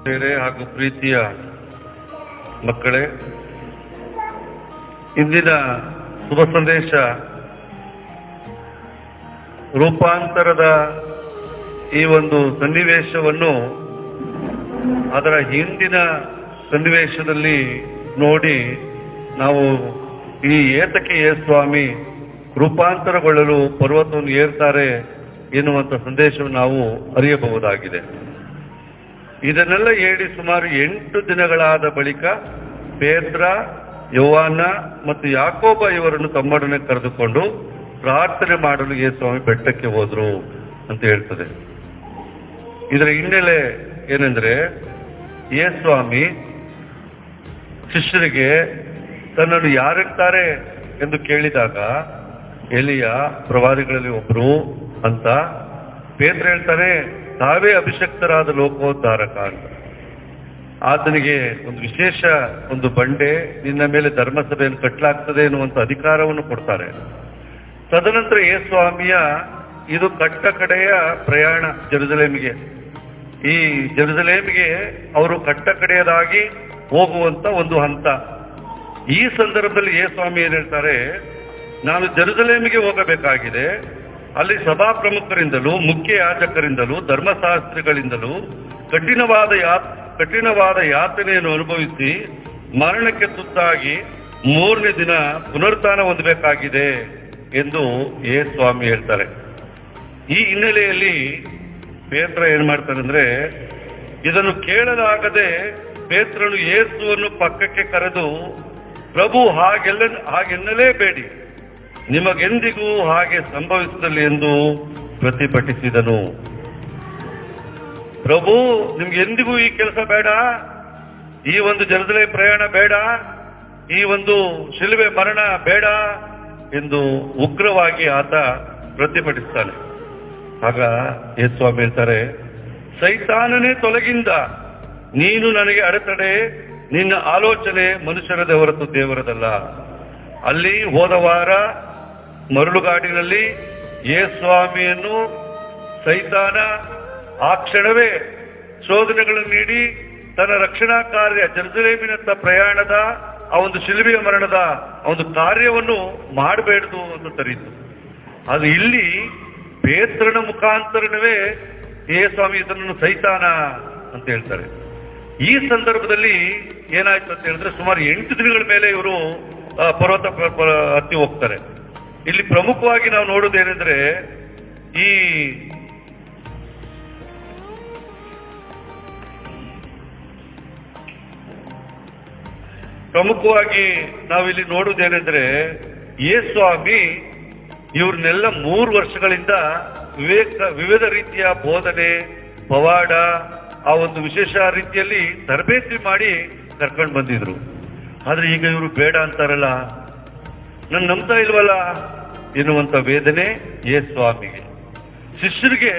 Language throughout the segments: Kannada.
ಬೇರೆ ಹಾಗೂ ಪ್ರೀತಿಯ ಮಕ್ಕಳೇ, ಇಂದಿನ ಶುಭ ಸಂದೇಶ ರೂಪಾಂತರದ ಈ ಒಂದು ಸನ್ನಿವೇಶವನ್ನು ಅದರ ಹಿಂದಿನ ಸನ್ನಿವೇಶದಲ್ಲಿ ನೋಡಿ ನಾವು ಈ ಏತಕ್ಕೆ ಸ್ವಾಮಿ ರೂಪಾಂತರಗೊಳ್ಳಲು ಪರ್ವತವನ್ನು ಏರ್ತಾರೆ ಎನ್ನುವಂಥ ಸಂದೇಶವನ್ನು ನಾವು ಅರಿಯಬಹುದಾಗಿದೆ. ಇದನ್ನೆಲ್ಲ ಹೇಳಿ ಸುಮಾರು 8 ದಿನಗಳಾದ ಬಳಿಕ ಪೇತ್ರ, ಯೋಹಾನ ಮತ್ತು ಯಾಕೋಬ ಇವರನ್ನು ತಮ್ಮೊಡನೆ ಕರೆದುಕೊಂಡು ಪ್ರಾರ್ಥನೆ ಮಾಡಲು ಯೇಸುಸ್ವಾಮಿ ಬೆಟ್ಟಕ್ಕೆ ಹೋದ್ರು ಅಂತ ಹೇಳ್ತದೆ. ಇದರ ಹಿನ್ನೆಲೆ ಏನೆಂದ್ರೆ, ಯೇಸುಸ್ವಾಮಿ ಶಿಷ್ಯರಿಗೆ ತನ್ನನ್ನು ಯಾರಿರ್ತಾರೆ ಎಂದು ಕೇಳಿದಾಗ ಎಲಿಯ ಪ್ರವಾದಿಗಳಲ್ಲಿ ಒಬ್ರು ಅಂತ, ಪೇತ್ರ ಹೇಳ್ತಾನೆ ತಾವೇ ಅಭಿಷಕ್ತರಾದ ಲೋಕೋದ್ಧಾರಕ ಅಂತ. ಆತನಿಗೆ ಒಂದು ವಿಶೇಷ ಒಂದು ಬಂಡೆ, ನಿನ್ನ ಮೇಲೆ ಧರ್ಮಸಭೆಯನ್ನು ಕಟ್ಟಲಾಗ್ತದೆ ಎನ್ನುವಂತ ಅಧಿಕಾರವನ್ನು ಕೊಡ್ತಾರೆ. ತದನಂತರ ಯೇಸುಸ್ವಾಮಿಯ ಇದು ಕಟ್ಟ ಕಡೆಯ ಪ್ರಯಾಣ ಜೆರುಸಲೇಮಿಗೆ. ಈ ಜೆರುಸಲೇಮಿಗೆ ಅವರು ಕಟ್ಟ ಕಡೆಯದಾಗಿ ಹೋಗುವಂತ ಒಂದು ಹಂತ. ಈ ಸಂದರ್ಭದಲ್ಲಿ ಯೇಸುಸ್ವಾಮಿ ಏನ್ ಹೇಳ್ತಾರೆ, ನಾನು ಜೆರುಸಲೇಮಿಗೆ ಹೋಗಬೇಕಾಗಿದೆ, ಅಲ್ಲಿ ಸಭಾ ಪ್ರಮುಖರಿಂದಲೂ ಮುಖ್ಯ ಯಾಜಕರಿಂದಲೂ ಧರ್ಮಶಾಸ್ತ್ರಿಗಳಿಂದಲೂ ಕಠಿಣವಾದ ಯಾತನೆಯನ್ನು ಅನುಭವಿಸಿ ಮರಣಕ್ಕೆ ತುತ್ತಾಗಿ 3ನೇ ದಿನ ಪುನರುತ್ಥಾನ ಹೊಂದಬೇಕಾಗಿದೆ ಎಂದು ಯೇಸುಸ್ವಾಮಿ ಹೇಳ್ತಾರೆ. ಈ ಹಿನ್ನೆಲೆಯಲ್ಲಿ ಪೇತ್ರ ಏನ್ ಮಾಡ್ತಾರೆ ಅಂದ್ರೆ, ಇದನ್ನು ಕೇಳಲಾಗದೆ ಪೇತ್ರನು ಯೇಸುವನ್ನು ಪಕ್ಕಕ್ಕೆ ಕರೆದು, ಪ್ರಭು ಹಾಗೆನ್ನಲೇಬೇಡಿ, ನಿಮಗೆಂದಿಗೂ ಹಾಗೆ ಸಂಭವಿಸಲಿ ಎಂದು ಪ್ರತಿಭಟಿಸಿದನು. ಪ್ರಭು, ನಿಮ್ಗೆ ಎಂದಿಗೂ ಈ ಕೆಲಸ ಬೇಡ, ಈ ಒಂದು ಜೆರುಸಲೇಮ್ ಪ್ರಯಾಣ ಬೇಡ, ಈ ಒಂದು ಶಿಲುಬೆ ಮರಣ ಬೇಡ ಎಂದು ಉಗ್ರವಾಗಿ ಆತ ಪ್ರತಿಭಟಿಸ್ತಾನೆ. ಆಗ ಯೇಸುಸ್ವಾಮಿ ಹೇಳ್ತಾರೆ, ಸೈತಾನನೇ ತೊಲಗಿಂದ, ನೀನು ನನಗೆ ಅಡೆತಡೆ, ನಿನ್ನ ಆಲೋಚನೆ ಮನುಷ್ಯರದೇ ಹೊರತು ದೇವರದಲ್ಲ. ಅಲ್ಲಿ ಹೋದ ವಾರ ಮರಳುಗಾಡಿನಲ್ಲಿ ಯೇಸುಸ್ವಾಮಿಯನ್ನು ಸೈತಾನ ಆ ಕ್ಷಣವೇ ಶೋಧನೆಗಳನ್ನು ನೀಡಿ ತನ್ನ ರಕ್ಷಣಾ ಕಾರ್ಯ ಜೆರುಸಲೇಮಿನತ್ತ ಪ್ರಯಾಣದ ಆ ಒಂದು ಶಿಲುಬೆಯ ಮರಣದ ಆ ಒಂದು ಕಾರ್ಯವನ್ನು ಮಾಡಬೇಡದು ಅಂತ ತರೀತು. ಅದು ಇಲ್ಲಿ ಪೇತ್ರನ ಮುಖಾಂತರವೇ ಯೇಸುಸ್ವಾಮಿ ಇದನ್ನು ಸೈತಾನ ಅಂತ ಹೇಳ್ತಾರೆ. ಈ ಸಂದರ್ಭದಲ್ಲಿ ಏನಾಯ್ತು ಅಂತ ಹೇಳಿದ್ರೆ, ಸುಮಾರು 8 ದಿನಗಳ ಮೇಲೆ ಇವರು ಪರ್ವತ ಹತ್ತಿ ಹೋಗ್ತಾರೆ. ಇಲ್ಲಿ ಪ್ರಮುಖವಾಗಿ ನಾವು ನೋಡುವುದೇನೆಂದ್ರೆ, ಈ ನಾವಿಲ್ಲಿ ನೋಡುವುದೇನೆಂದ್ರೆ, ಯೇಸುಸ್ವಾಮಿ ಇವ್ರನ್ನೆಲ್ಲ 3 ವರ್ಷಗಳಿಂದ ವಿವಿಧ ರೀತಿಯ ಬೋಧನೆ, ಪವಾಡ, ಆ ಒಂದು ವಿಶೇಷ ರೀತಿಯಲ್ಲಿ ತರಬೇತಿ ಮಾಡಿ ಕರ್ಕೊಂಡು ಬಂದಿದ್ರು. ಆದ್ರೆ ಈಗ ಇವರು ಬೇಡ ಅಂತಾರಲ್ಲ, ನಾನು ನಂಬ್ತಾ ಇಲ್ವಲ್ಲ ಎನ್ನುವಂತ ವೇದನೆ ಯೇಸುಸ್ವಾಮಿಗೆ. ಶಿಷ್ಯರಿಗೆ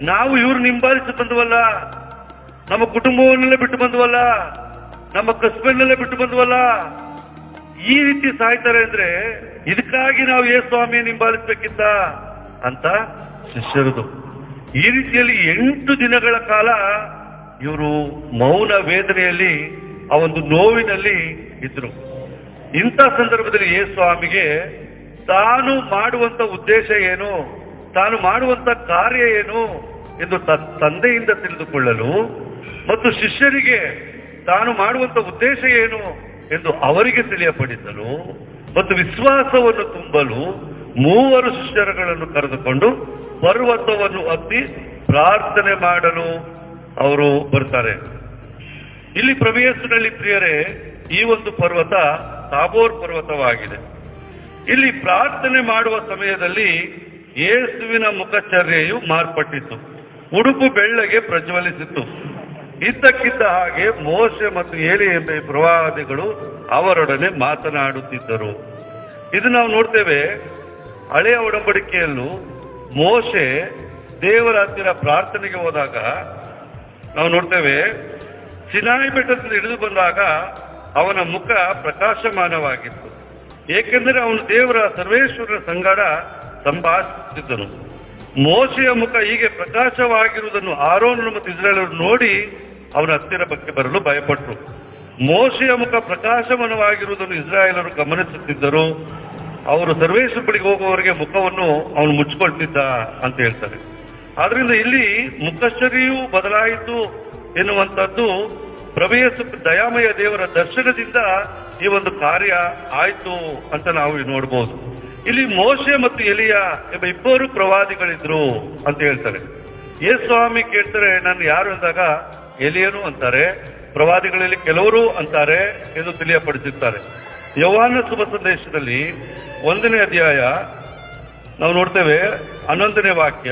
ನಾವು ಇವ್ರನ್ನ ಹಿಂಬಾಲಿಸಿ ಬಂದವಲ್ಲ, ನಮ್ಮ ಕುಟುಂಬವನ್ನೆಲ್ಲ ಬಿಟ್ಟು ಬಂದವಲ್ಲ, ನಮ್ಮ ಕಸ್ಬನ್ನೆಲ್ಲ ಬಿಟ್ಟು ಬಂದವಲ್ಲ, ಈ ರೀತಿ ಸಾಯ್ತಾರೆ ಅಂದ್ರೆ ಇದಕ್ಕಾಗಿ ನಾವು ಯೇಸುಸ್ವಾಮಿಯನ್ನು ಹಿಂಬಾಲಿಸಬೇಕಿತ್ತ ಅಂತ ಶಿಷ್ಯರದು. ಈ ರೀತಿಯಲ್ಲಿ 8 ದಿನಗಳ ಕಾಲ ಇವರು ಮೌನ ವೇದನೆಯಲ್ಲಿ, ಆ ಒಂದು ನೋವಿನಲ್ಲಿ ಇದ್ರು. ಇಂಥ ಸಂದರ್ಭದಲ್ಲಿ ಯೇಸುಸ್ವಾಮಿಗೆ ತಾನು ಮಾಡುವಂತ ಉದ್ದೇಶ ಏನು, ತಾನು ಮಾಡುವಂತ ಕಾರ್ಯ ಏನು ಎಂದು ತಂದೆಯಿಂದ ತಿಳಿದುಕೊಳ್ಳಲು ಮತ್ತು ಶಿಷ್ಯರಿಗೆ ತಾನು ಮಾಡುವಂತ ಉದ್ದೇಶ ಏನು ಎಂದು ಅವರಿಗೆ ತಿಳಿಯಪಡಿಸಲು ಮತ್ತು ವಿಶ್ವಾಸವನ್ನು ತುಂಬಲು 3 ಶಿಷ್ಯರುಗಳನ್ನು ಕರೆದುಕೊಂಡು ಪರ್ವತವನ್ನು ಹತ್ತಿ ಪ್ರಾರ್ಥನೆ ಮಾಡಲು ಅವರು ಬರ್ತಾರೆ. ಇಲ್ಲಿ ಪ್ರಭು ಯೇಸುವಿನಲ್ಲಿ ಪ್ರಿಯರೇ, ಈ ಒಂದು ಪರ್ವತ ತಾಬೋರ್ ಪರ್ವತವಾಗಿದೆ. ಇಲ್ಲಿ ಪ್ರಾರ್ಥನೆ ಮಾಡುವ ಸಮಯದಲ್ಲಿ ಯೇಸುವಿನ ಮುಖಚರ್ಯೆಯು ಮಾರ್ಪಟ್ಟಿತು, ಉಡುಪು ಬೆಳ್ಳಗೆ ಪ್ರಜ್ವಲಿಸಿತು. ಇದ್ದಕ್ಕಿದ್ದ ಹಾಗೆ ಮೋಶೆ ಮತ್ತು ಏಲಿ ಎಂಬ ಪ್ರವಾದಿಗಳು ಅವರೊಡನೆ ಮಾತನಾಡುತ್ತಿದ್ದರು. ಇದು ನಾವು ನೋಡ್ತೇವೆ. ಹಳೆಯ ಒಡಂಬಡಿಕೆಯಲ್ಲೂ ಮೋಶೆ ದೇವರ ಹತ್ತಿರ ಪ್ರಾರ್ಥನೆಗೆ ಹೋದಾಗ ನಾವು ನೋಡ್ತೇವೆ, ಸಿನಾಯಿ ಬೆಟ್ಟದಲ್ಲಿ ಇಳಿದು ಬಂದಾಗ ಅವನ ಮುಖ ಪ್ರಕಾಶಮಾನವಾಗಿತ್ತು, ಏಕೆಂದರೆ ಅವನು ದೇವರ ಸರ್ವೇಶ್ವರನ ಸಂಗಡ ಸಂಭಾಷಿಸುತ್ತಿದ್ದನು. ಮೋಶೆಯ ಮುಖ ಹೀಗೆ ಪ್ರಕಾಶವಾಗಿರುವುದನ್ನು ಆರೋನನು ಮತ್ತು ಇಸ್ರಾಯೇಲರು ನೋಡಿ ಅವನ ಹತ್ತಿರ ಬಗ್ಗೆ ಬರಲು ಭಯಪಟ್ಟರು. ಮೋಶೆಯ ಮುಖ ಪ್ರಕಾಶಮಾನವಾಗಿರುವುದನ್ನು ಇಸ್ರಾಯೇಲರು ಗಮನಿಸುತ್ತಿದ್ದರು. ಅವರು ಸರ್ವೇಶ್ವರ ಬಳಿಗೆ ಹೋಗುವವರೆಗೆ ಮುಖವನ್ನು ಅವನು ಮುಚ್ಚಿಕೊಳ್ತಿದ್ದ ಅಂತ ಹೇಳ್ತಾರೆ. ಆದ್ರಿಂದ ಇಲ್ಲಿ ಮುಖಶ್ಚರ್ಯೂ ಬದಲಾಯಿತು ಎನ್ನುವಂಥದ್ದು ಪ್ರಭು ಯೇಸು ದಯಾಮಯ ದೇವರ ದರ್ಶನದಿಂದ ಈ ಒಂದು ಕಾರ್ಯ ಆಯ್ತು ಅಂತ ನಾವು ನೋಡಬಹುದು. ಇಲ್ಲಿ ಮೋಶೆ ಮತ್ತು ಎಲಿಯ ಎಂಬ ಇಬ್ಬರು ಪ್ರವಾದಿಗಳಿದ್ರು ಅಂತ ಹೇಳ್ತಾರೆ. ಯೇಸುಸ್ವಾಮಿ ಕೇಳ್ತಾರೆ, ನಾನು ಯಾರು ಅಂದಾಗ ಎಲಿಯನು ಅಂತಾರೆ, ಪ್ರವಾದಿಗಳಲ್ಲಿ ಕೆಲವರು ಅಂತಾರೆ ಎಂದು ತಿಳಿಯಪಡಿಸುತ್ತಾರೆ. ಯೋಹಾನ ಶುಭ ಸಂದೇಶದಲ್ಲಿ 1ನೇ ಅಧ್ಯಾಯ ನಾವು ನೋಡ್ತೇವೆ, 11ನೇ ವಾಕ್ಯ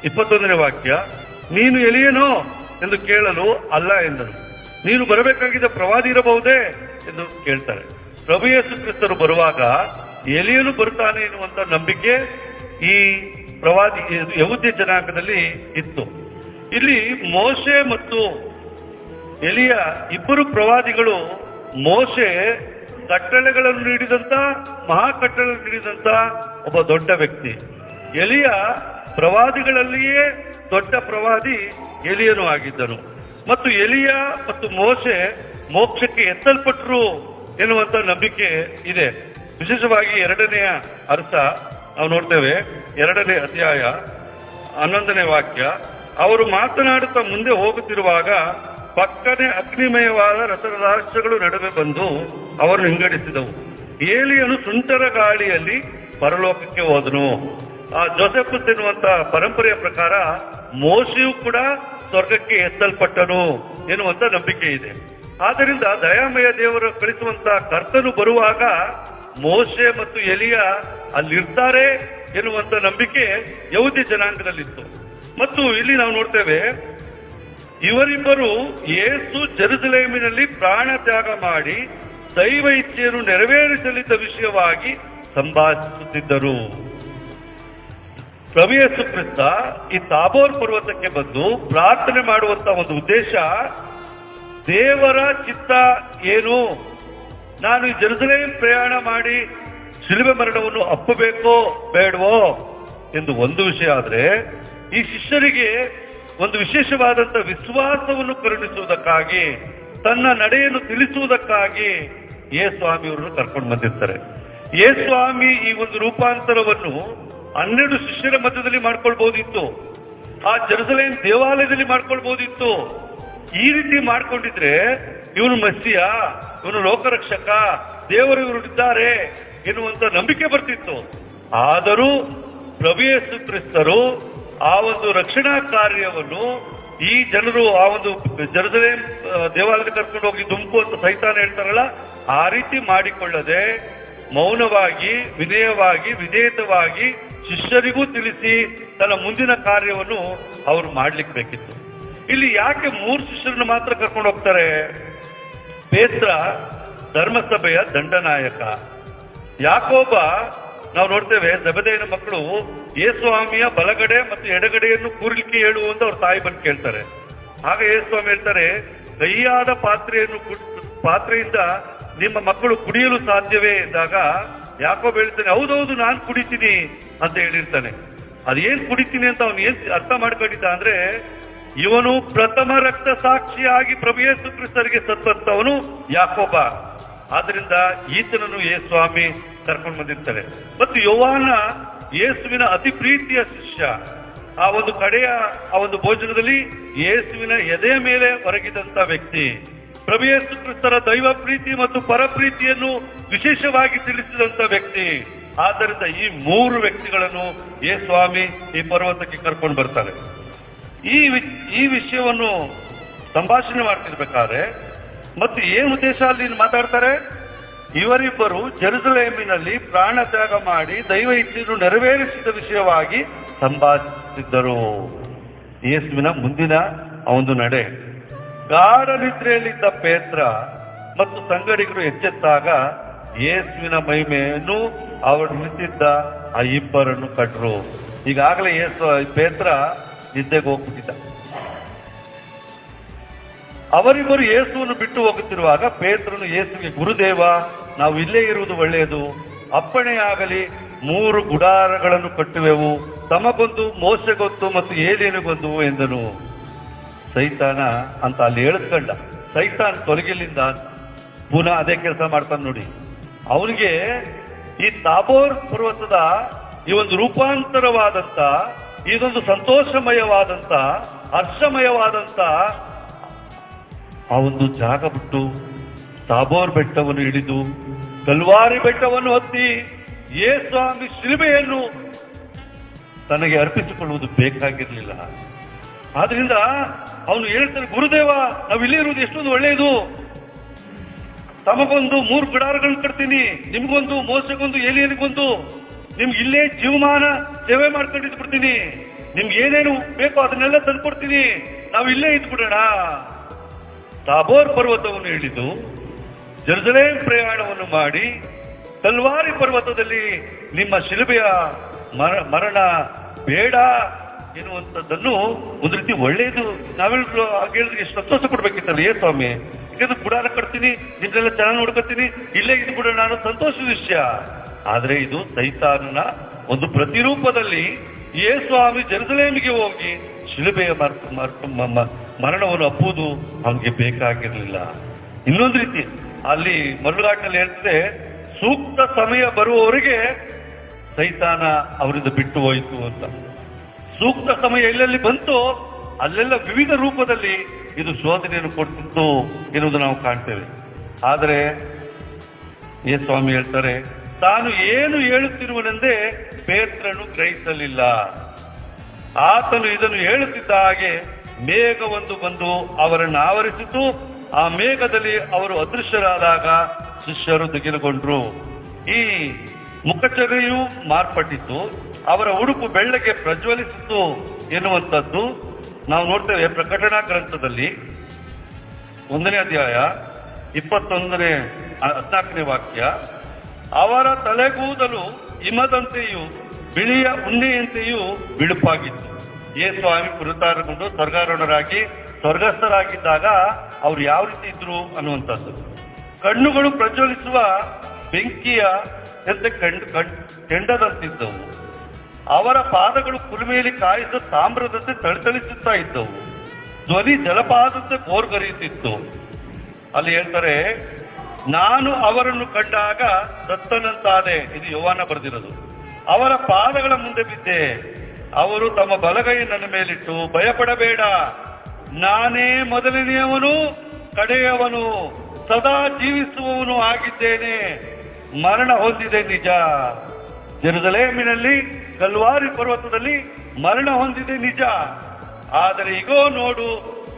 21ನೇ ವಾಕ್ಯ, ನೀನು ಎಲಿಯನೋ ಎಂದು ಕೇಳಲು ಅಲ್ಲ ಎಂದನು. ನೀನು ಬರಬೇಕಾಗಿದ್ದ ಪ್ರವಾದಿ ಇರಬಹುದೇ ಎಂದು ಕೇಳ್ತಾರೆ. ಪ್ರಭು ಯೇಸು ಕ್ರಿಸ್ತರು ಬರುವಾಗ ಎಲಿಯನು ಬರುತ್ತಾನೆ ಎನ್ನುವಂತ ನಂಬಿಕೆ ಈ ಪ್ರವಾದಿ ಯಹೂದ್ಯ ಜನಾಂಗದಲ್ಲಿ ಇತ್ತು. ಇಲ್ಲಿ ಮೋಶೆ ಮತ್ತು ಎಲಿಯ ಇಬ್ಬರು ಪ್ರವಾದಿಗಳು, ಮೋಶೆ ಕಟ್ಟಳೆಗಳನ್ನು ನೀಡಿದಂತ ಮಹಾಕಟ್ಟಳೆ ನೀಡಿದಂತ ಒಬ್ಬ ದೊಡ್ಡ ವ್ಯಕ್ತಿ. ಎಲಿಯ ಪ್ರವಾದಿಗಳಲ್ಲಿಯೇ ದೊಡ್ಡ ಪ್ರವಾದಿ ಎಲಿಯನು ಆಗಿದ್ದನು. ಮತ್ತು ಎಲಿಯ ಮತ್ತು ಮೋಶೆ ಮೋಕ್ಷಕ್ಕೆ ಎತ್ತಲ್ಪಟ್ಟರು ಎನ್ನುವಂತ ನಂಬಿಕೆ ಇದೆ. ವಿಶೇಷವಾಗಿ 2ನೇ ಅರ್ಥ ನಾವು ನೋಡ್ತೇವೆ, 2ನೇ ಅಧ್ಯಾಯ 11ನೇ ವಾಕ್ಯ, ಅವರು ಮಾತನಾಡುತ್ತಾ ಮುಂದೆ ಹೋಗುತ್ತಿರುವಾಗ ಪಕ್ಕನೆ ಅಗ್ನಿಮಯವಾದ ರಥರಾಷ್ಟ್ರಗಳು ನಡುವೆ ಬಂದು ಅವರನ್ನು ವಿಂಗಡಿಸಿದವು. ಏಲಿಯನು ಸುಂಟರ ಗಾಳಿಯಲ್ಲಿ ಪರಲೋಕಕ್ಕೆ ಹೋದನು. ಆ ಜೋಸೆಫಸ್ ಎನ್ನುವಂತ ಪರಂಪರೆಯ ಪ್ರಕಾರ ಮೋಶೆಯೂ ಕೂಡ ಸ್ವರ್ಗಕ್ಕೆ ಎತ್ತಲ್ಪಟ್ಟನು ಎನ್ನುವಂತ ನಂಬಿಕೆ ಇದೆ. ಆದ್ದರಿಂದ ದಯಾಮಯ ದೇವರು ಕಳಿಸುವಂತ ಕರ್ತನು ಬರುವಾಗ ಮೋಶೆ ಮತ್ತು ಎಲಿಯ ಅಲ್ಲಿರ್ತಾರೆ ಎನ್ನುವಂತ ನಂಬಿಕೆ ಯಹೂದ್ಯ ಜನಾಂಗದಲ್ಲಿತ್ತು. ಮತ್ತು ಇಲ್ಲಿ ನಾವು ನೋಡ್ತೇವೆ, ಇವರಿಬ್ಬರು ಯೇಸು ಜೆರುಸಲೇಮಿನಲ್ಲಿ ಪ್ರಾಣ ತ್ಯಾಗ ಮಾಡಿ ದೈವ ಇಚ್ಛೆಯನ್ನು ನೆರವೇರಿಸಲಿದ್ದ ವಿಷಯವಾಗಿ ಸಂಭಾಷಿಸುತ್ತಿದ್ದರು. ಪ್ರಭು ಯೇಸು ಕ್ರಿಸ್ತ ಈ ತಾಬೋರ್ ಪರ್ವತಕ್ಕೆ ಬಂದು ಪ್ರಾರ್ಥನೆ ಮಾಡುವಂತ ಒಂದು ಉದ್ದೇಶ, ದೇವರ ಚಿತ್ತ ಏನು, ನಾನು ಈ ಜೆರುಸಲೇಮ್ ಪ್ರಯಾಣ ಮಾಡಿ ಶಿಲುಬೆ ಮರಣವನ್ನು ಅಪ್ಪಬೇಕೋ ಬೇಡವೋ ಎಂದು ಒಂದು ವಿಷಯ ಆದ್ರೆ, ಈ ಶಿಷ್ಯರಿಗೆ ಒಂದು ವಿಶೇಷವಾದಂತಹ ವಿಶ್ವಾಸವನ್ನು ಕರುಣಿಸುವುದಕ್ಕಾಗಿ, ತನ್ನ ನಡೆಯನ್ನು ತಿಳಿಸುವುದಕ್ಕಾಗಿ ಯೇಸುಸ್ವಾಮಿಯವರನ್ನು ಕರ್ಕೊಂಡು ಬಂದಿರ್ತಾರೆ. ಯೇಸುಸ್ವಾಮಿ ಈ ಒಂದು ರೂಪಾಂತರವನ್ನು 12 ಶಿಷ್ಯರ ಮಧ್ಯದಲ್ಲಿ ಮಾಡ್ಕೊಳ್ಬಹುದಿತ್ತು, ಆ ಜೆರುಸಲೇಮ್ ದೇವಾಲಯದಲ್ಲಿ ಮಾಡ್ಕೊಳ್ಬಹುದಿತ್ತು. ಈ ರೀತಿ ಮಾಡ್ಕೊಂಡಿದ್ರೆ ಇವನು ಮಸ್ಸಿಯ, ಇವನು ಲೋಕರಕ್ಷಕ, ದೇವರು ಇವರು ಇದ್ದಾರೆ ಎನ್ನುವಂತ ನಂಬಿಕೆ ಬರ್ತಿತ್ತು. ಆದರೂ ಪ್ರಭು ಯೇಸು ಕ್ರಿಸ್ತರು ಆ ಒಂದು ರಕ್ಷಣಾ ಕಾರ್ಯವನ್ನು ಈ ಜನರು ಆ ಒಂದು ಜೆರುಸಲೇಮ್ ದೇವಾಲಯಕ್ಕೆ ಕರ್ಕೊಂಡು ಹೋಗಿ ದುಂಪು ಅಂತ ಸೈತಾನ ಹೇಳ್ತಾರಲ್ಲ, ಆ ರೀತಿ ಮಾಡಿಕೊಳ್ಳದೆ ಮೌನವಾಗಿ, ವಿನಯವಾಗಿ, ವಿಧೇಯತವಾಗಿ ಶಿಷ್ಯರಿಗೂ ತಿಳಿಸಿ ತನ್ನ ಮುಂದಿನ ಕಾರ್ಯವನ್ನು ಅವರು ಮಾಡ್ಲಿಕ್ಕೆ ಬೇಕಿತ್ತು. ಇಲ್ಲಿ ಯಾಕೆ 3 ಶಿಷ್ಯರನ್ನು ಮಾತ್ರ ಕರ್ಕೊಂಡು ಹೋಗ್ತಾರೆ? ಪೇತ್ರ ಧರ್ಮಸಭೆಯ ದಂಡನಾಯಕ, ಯಾಕೋಬ ನಾವು ನೋಡ್ತೇವೆ ಜೆಬೆದಾಯನ ಮಕ್ಕಳು ಯೇಸುಸ್ವಾಮಿಯ ಬಲಗಡೆ ಮತ್ತು ಎಡಗಡೆಯನ್ನು ಕೂರ್ಲಿಕ್ಕೆ ಹೇಳುವ ಅಂತ ಅವ್ರ ತಾಯಿ ಬಂದು ಕೇಳ್ತಾರೆ. ಆಗ ಯೇಸುಸ್ವಾಮಿ ಹೇಳ್ತಾರೆ, ಕೈಯಾದ ಪಾತ್ರೆಯಿಂದ ನಿಮ್ಮ ಮಕ್ಕಳು ಕುಡಿಯಲು ಸಾಧ್ಯವೇ ಎಂದಾಗ ಯಾಕೋಬ ಹೇಳ್ತಾನೆ, ಹೌದೌದು ನಾನು ಕುಡಿತೀನಿ ಅಂತ ಹೇಳಿರ್ತಾನೆ. ಅದೇನ್ ಕುಡಿತೀನಿ ಅಂತ ಅವನು ಏನ್ ಅರ್ಥ ಮಾಡ್ಕೊಂಡಿದ್ದ ಅಂದ್ರೆ, ಇವನು ಪ್ರಥಮ ರಕ್ತ ಸಾಕ್ಷಿಯಾಗಿ ಪ್ರಭು ಯೇಸು ಕ್ರಿಸ್ತರಿಗೆ ಸತ್ತಂತವನು ಯಾಕೋಬ. ಆದ್ರಿಂದ ಈತನನ್ನು ಯೇಸುಸ್ವಾಮಿ ಕರ್ಕೊಂಡು ಬಂದಿರ್ತಾರೆ. ಮತ್ತು ಯೋಹಾನ ಯೇಸುವಿನ ಅತಿ ಪ್ರೀತಿಯ ಶಿಷ್ಯ. ಆ ಒಂದು ಕಡೆಯ ಆ ಒಂದು ಭೋಜನದಲ್ಲಿ ಯೇಸುವಿನ ಎದೆಯ ಮೇಲೆ ಹೊರಗಿದಂತ ವ್ಯಕ್ತಿ. ಪ್ರಭು ಯೇಸು ಕ್ರಿಸ್ತರ ದೈವ ಪ್ರೀತಿ ಮತ್ತು ಪರಪ್ರೀತಿಯನ್ನು ವಿಶೇಷವಾಗಿ ತಿಳಿಸಿದಂತ ವ್ಯಕ್ತಿ. ಆದ್ದರಿಂದ ಈ 3 ವ್ಯಕ್ತಿಗಳನ್ನು ಯೇಸುಸ್ವಾಮಿ ಈ ಪರ್ವತಕ್ಕೆ ಕರ್ಕೊಂಡು ಬರ್ತಾರೆ. ಈ ವಿಷಯವನ್ನು ಸಂಭಾಷಣೆ ಮಾಡ್ತಿರ್ಬೇಕಾದ್ರೆ ಮತ್ತು ಏನು ಉದ್ದೇಶ ಅಲ್ಲಿ ಮಾತಾಡ್ತಾರೆ, ಇವರಿಬ್ಬರು ಜೆರುಸಲೇಮಿನಲ್ಲಿ ಪ್ರಾಣ ತ್ಯಾಗ ಮಾಡಿ ದೈವ ಇಚ್ಛೆಯನ್ನು ನೆರವೇರಿಸಿದ ವಿಷಯವಾಗಿ ಸಂಭಾಷಿಸಿದ್ದರು. ಯೇಸುವಿನ ಮುಂದಿನ ಆ ಒಂದು ನಡೆ. ಗಾಢ ನಿದ್ರೆಯಲ್ಲಿದ್ದ ಪೇತ್ರ ಮತ್ತು ಸಂಗಡಿಗರು ಎಚ್ಚೆತ್ತಾಗ ಯೇಸುವಿನ ಮಹಿಮೆಯನ್ನು ಅವರು ನಿಂತಿದ್ದ ಆ ಇಬ್ಬರನ್ನು ಕಂಡ್ರು. ಈಗಾಗಲೇ ಪೇತ್ರ ನಿದ್ದೆಗೆ ಹೋಗ್ಬಿಟ್ಟಿದ್ದ. ಅವರಿಬ್ಬರು ಯೇಸುವನ್ನು ಬಿಟ್ಟು ಹೋಗುತ್ತಿರುವಾಗ ಪೇತ್ರನು ಯೇಸುವಿಗೆ, ಗುರುದೇವ, ನಾವು ಇಲ್ಲೇ ಇರುವುದು ಒಳ್ಳೆಯದು, ಅಪ್ಪಣೆಯಾಗಲಿ 3 ಗುಡಾರಗಳನ್ನು ಕಟ್ಟುವೆವು, ತಮಗೊಂದು, ಮೋಶೆಗೊಂದು ಮತ್ತು ಏಲಿಯನಿಗೊಂದು ಎಂದನು. ಸೈತಾನ ಅಂತ ಅಲ್ಲಿ ಹೇಳಿದ್ಕಂಡ. ಸೈತಾನ್ ತೊಲಗಿಲಿಂದ ಪುನಃ ಅದೇ ಕೆಲಸ ಮಾಡ್ತಾನೆ ನೋಡಿ. ಅವನಿಗೆ ಈ ತಾಬೋರ್ ಪರ್ವತದ ಈ ಒಂದು ರೂಪಾಂತರವಾದಂತ, ಇದೊಂದು ಸಂತೋಷಮಯವಾದಂತ, ಹರ್ಷಮಯವಾದಂತ ಆ ಒಂದು ಜಾಗ ಬಿಟ್ಟು ತಾಬೋರ್ ಬೆಟ್ಟವನ್ನು ಹಿಡಿದು ಕಲ್ವಾರಿ ಬೆಟ್ಟವನ್ನು ಹತ್ತಿ ಯೇಸುಸ್ವಾಮಿ ಶಿಲುಬೆಯನ್ನು ತನಗೆ ಅರ್ಪಿಸಿಕೊಳ್ಳುವುದು ಬೇಕಾಗಿರಲಿಲ್ಲ. ಆದ್ರಿಂದ ಅವನು ಹೇಳ್ತಾನೆ, ಗುರುದೇವ, ನಾವು ಇಲ್ಲೇ ಇರುವುದು ಎಷ್ಟೊಂದು ಒಳ್ಳೆಯದು. ತಮಗೊಂದು 3 ಗುಡಾರಗಳನ್ನು ಕಟ್ತೀನಿ, ನಿಮ್ಗೊಂದು, ಮೋಸಗೊಂದು, ಏಲಿಯನಿಗೊಂದು, ನಿಮ್ಗೆ ಇಲ್ಲೇ ಜೀವಮಾನ ಸೇವೆ ಮಾಡ್ಕೊಂಡಿದ್ದು ಬಿಡ್ತೀನಿ. ನಿಮ್ಗೆ ಏನೇನು ಬೇಕೋ ಅದನ್ನೆಲ್ಲ ತಂದ್ಕೊಡ್ತೀನಿ, ನಾವು ಇಲ್ಲೇ ಇದ್ಬಿಡೋಣ. ತಾಬೋರ್ ಪರ್ವತವನ್ನು ಹಿಡಿದು ಜೆರುಸಲೇಮ್ ಪ್ರಯಾಣವನ್ನು ಮಾಡಿ ಕಲ್ವಾರಿ ಪರ್ವತದಲ್ಲಿ ನಿಮ್ಮ ಶಿಲುಬೆಯ ಮರಣ ಬೇಡ ಎನ್ನುವಂಥದ್ದನ್ನು ಒಂದು ರೀತಿ ಒಳ್ಳೆಯದು. ನಾವೆಲ್ಲರೂ ಹೇಳಿದ್ರೆ ಎಷ್ಟು ಸಂತೋಷ ಪಡ್ಬೇಕಿತ್ತಲ್ಲ, ಸ್ವಾಮಿ ಇದನ್ನು ಗುಡಾರ ಕಟ್ತೀನಿ, ನಿನ್ನೆಲ್ಲ ಚೆನ್ನಾಗಿ ನೋಡ್ಕೊತೀನಿ, ಇಲ್ಲೇ ಇದ್ದು ಬಿಡೋಣ ಅನ್ನೋ ಸಂತೋಷದ ವಿಷಯ. ಆದ್ರೆ ಇದು ಸೈತಾನನ ಒಂದು ಪ್ರತಿರೂಪದಲ್ಲಿ ಯೇಸುಸ್ವಾಮಿ ಜೆರುಸಲೇಮಿಗೆ ಹೋಗಿ ಶಿಲುಬೆಯ ಮರಣವನ್ನು ಅಪ್ಪುವುದು ಅವನಿಗೆ ಬೇಕಾಗಿರಲಿಲ್ಲ. ಇನ್ನೊಂದು ರೀತಿ ಅಲ್ಲಿ ಮರುಳಾಟಲ್ಲಿ ಹೇಳ್ತದೆ, ಸೂಕ್ತ ಸಮಯ ಬರುವವರೆಗೆ ಸೈತಾನ ಅವರಿಂದ ಬಿಟ್ಟು ಹೋಯಿತು ಅಂತ. ಸೂಕ್ತ ಸಮಯ ಎಲ್ಲೆಲ್ಲಿ ಬಂತು ಅಲ್ಲೆಲ್ಲ ವಿವಿಧ ರೂಪದಲ್ಲಿ ಇದು ಶೋಧನೆಯನ್ನು ಕೊಡ್ತಿತ್ತು ಎನ್ನುವುದು ನಾವು ಕಾಣ್ತೇವೆ. ಆದರೆ ಯೇಸುಸ್ವಾಮಿ ಹೇಳ್ತಾರೆ, ತಾನು ಏನು ಹೇಳುತ್ತಿರುವನೆಂದೇ ಪೇತ್ರನು ಗ್ರಹಿಸಲಿಲ್ಲ. ಆತನು ಇದನ್ನು ಹೇಳುತ್ತಿದ್ದ ಹಾಗೆ ಮೇಘವೊಂದು ಬಂದು ಅವರನ್ನು ಆವರಿಸಿತು. ಆ ಮೇಘದಲ್ಲಿ ಅವರು ಅದೃಶ್ಯರಾದಾಗ ಶಿಷ್ಯರು ದಿಗಿಲುಗೊಂಡ್ರು. ಈ ಮುಖಚರ್ಯೆಯು ಮಾರ್ಪಟ್ಟಿತ್ತು, ಅವರ ಉಡುಪು ಬೆಳ್ಳಗೆ ಪ್ರಜ್ವಲಿಸಿತು ಎನ್ನುವಂಥದ್ದು ನಾವು ನೋಡ್ತೇವೆ ಪ್ರಕಟಣಾ ಗ್ರಂಥದಲ್ಲಿ 1ನೇ ಅಧ್ಯಾಯ 14ನೇ ವಾಕ್ಯ. ಅವರ ತಲೆಗೂದಲು ಹಿಮದಂತೆಯೂ ಬಿಳಿಯ ಉಣ್ಣೆಯಂತೆಯೂ ಬಿಳುಪಾಗಿತ್ತು. ಯೇಸುಸ್ವಾಮಿ ಪುನರುತ್ಥಾನಗೊಂಡು ಸ್ವರ್ಗಾರೋಹಣರಾಗಿ ಸ್ವರ್ಗಸ್ಥರಾಗಿದ್ದಾಗ ಅವ್ರು ಯಾವ ರೀತಿ ಇದ್ರು ಅನ್ನುವಂಥದ್ದು. ಕಣ್ಣುಗಳು ಪ್ರಜ್ವಲಿಸುವ ಬೆಂಕಿಯ ಕೆಂಡದಂತಿದ್ದವು. ಅವರ ಪಾದಗಳು ಕುಲುಮೆಯಲ್ಲಿ ಕಾಯಿಸಿದ ತಾಮ್ರದಂತೆ ತಳತಳಿಸುತ್ತಾ ಇದ್ದವು. ಧ್ವನಿ ಜಲಪಾತದಂತೆ ಬೋರ್ಗರಿಯುತ್ತಿತ್ತು. ಅಲ್ಲಿ ಹೇಳ್ತಾರೆ, ನಾನು ಅವರನ್ನು ಕಂಡಾಗ ಸತ್ತನಂತಾದೆ. ಇದು ಯೋಹಾನ ಬರೆದಿರೋದು. ಅವರ ಪಾದಗಳ ಮುಂದೆ ಬಿದ್ದೆ. ಅವರು ತಮ್ಮ ಬಲಗೈ ನನ್ನ ಮೇಲಿಟ್ಟು, ಭಯಪಡಬೇಡ, ನಾನೇ ಮೊದಲನೆಯವನು ಕಡೆಯವನು, ಸದಾ ಜೀವಿಸುವವನು ಆಗಿದ್ದೇನೆ. ಮರಣ ಹೊಂದಿದೆ ನಿಜ. ಜೆರುಸಲೇಮಿನಲ್ಲಿ ಕಲ್ವಾರಿ ಪರ್ವತದಲ್ಲಿ ಮರಣ ಹೊಂದಿದೆ ನಿಜ. ಆದರೆ ಈಗೋ ನೋಡು,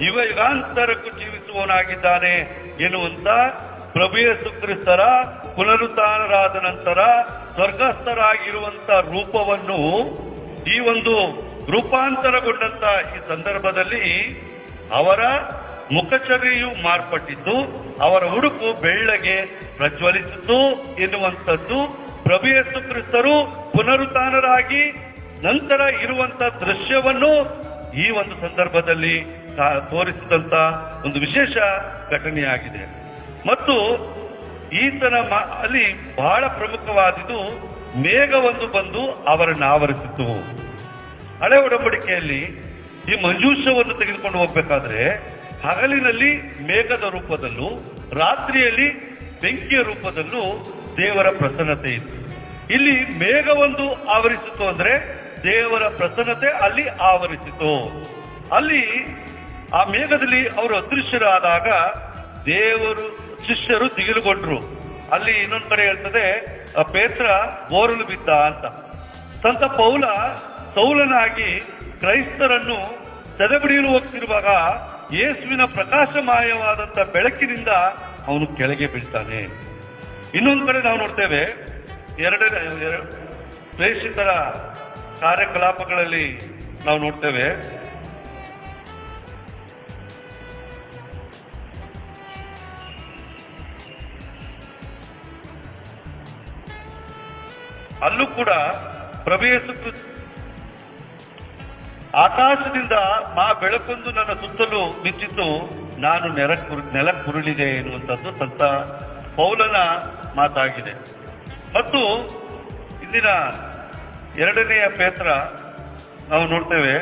ಯುಗಾಂತರಕ್ಕೂ ಜೀವಿಸುವವನಾಗಿದ್ದಾನೆ ಎನ್ನುವಂತ ಪ್ರಭು ಯೇಸು ಕ್ರಿಸ್ತರ ಪುನರುತ್ಥಾನರಾದ ನಂತರ ಸ್ವರ್ಗಸ್ಥರಾಗಿರುವಂತ ರೂಪವನ್ನು, ಈ ಒಂದು ರೂಪಾಂತರಗೊಂಡಂತ ಈ ಸಂದರ್ಭದಲ್ಲಿ ಅವರ ಮುಖಚರ್ಯೆಯು ಮಾರ್ಪಟ್ಟಿದ್ದು, ಅವರ ಉಡುಪು ಬೆಳ್ಳಗೆ ಪ್ರಜ್ವಲಿಸಿತು ಎನ್ನುವಂಥದ್ದು ಪ್ರಭು ಯೇಸು ಕ್ರಿಸ್ತರು ಪುನರುತ್ಥಾನರಾಗಿ ನಂತರ ಇರುವಂತ ದೃಶ್ಯವನ್ನು ಈ ಒಂದು ಸಂದರ್ಭದಲ್ಲಿ ತೋರಿಸಿದಂತ ಒಂದು ವಿಶೇಷ ಘಟನೆಯಾಗಿದೆ. ಮತ್ತು ಈತನ ಅಲ್ಲಿ ಬಹಳ ಪ್ರಮುಖವಾದುದು, ಮೇಘವೊಂದು ಬಂದು ಅವರನ್ನು ಆವರಿಸಿತು. ಹಳೆ ಒಡಂಬಡಿಕೆಯಲ್ಲಿ ಈ ಮಂಜೂಷವನ್ನು ತೆಗೆದುಕೊಂಡು ಹೋಗ್ಬೇಕಾದ್ರೆ ಹಗಲಿನಲ್ಲಿ ಮೇಘದ ರೂಪದಲ್ಲೂ ರಾತ್ರಿಯಲ್ಲಿ ಬೆಂಕಿಯ ರೂಪದಲ್ಲೂ ದೇವರ ಪ್ರಸನ್ನತೆ ಇತ್ತು. ಇಲ್ಲಿ ಮೇಘವೊಂದು ಆವರಿಸಿತು ಅಂದ್ರೆ ದೇವರ ಪ್ರಸನ್ನತೆ ಅಲ್ಲಿ ಆವರಿಸಿತು. ಅಲ್ಲಿ ಆ ಮೇಘದಲ್ಲಿ ಅವರು ಅದೃಶ್ಯರಾದಾಗ ದೇವರು ಶಿಷ್ಯರು ದಿಗಿಲುಗೊಂಡ್ರು. ಅಲ್ಲಿ ಇನ್ನೊಂದು ಕಡೆ ಹೇಳ್ತದೆ, ಪೇತ್ರ ಬೋರಲು ಬಿದ್ದ ಅಂತ. ಸಂತ ಪೌಲ ಸೌಲನಾಗಿ ಕ್ರೈಸ್ತರನ್ನು ಸೆರೆಬಿಡಿಯಲು ಹೋಗ್ತಿರುವಾಗ ಯೇಸುವಿನ ಪ್ರಕಾಶಮಾಯವಾದಂತ ಬೆಳಕಿನಿಂದ ಅವನು ಕೆಳಗೆ ಬೀಳ್ತಾನೆ. ಇನ್ನೊಂದು ಕಡೆ ನಾವು ನೋಡ್ತೇವೆ, ಪ್ರೇಷಿತರ ಕಾರ್ಯಕಲಾಪಗಳಲ್ಲಿ ನಾವು ನೋಡ್ತೇವೆ, ಅಲ್ಲೂ ಕೂಡ ಪ್ರಭು ಯೇಸು ಆಕಾಶದಿಂದ ಆ ಬೆಳಕೊಂದು ನನ್ನ ಸುತ್ತಲೂ ಮಿಂಚಿತು, ನಾನು ನೆಲಕ್ಕುರುಳಿದೆ ಎನ್ನುವಂಥದ್ದು ಸಂತ ಪೌಲನ ಮಾತಾಗಿದೆ. ಮತ್ತು ಇಂದಿನ 2ನೇ ಪೇತ್ರ ನಾವು ನೋಡ್ತೇವೆ,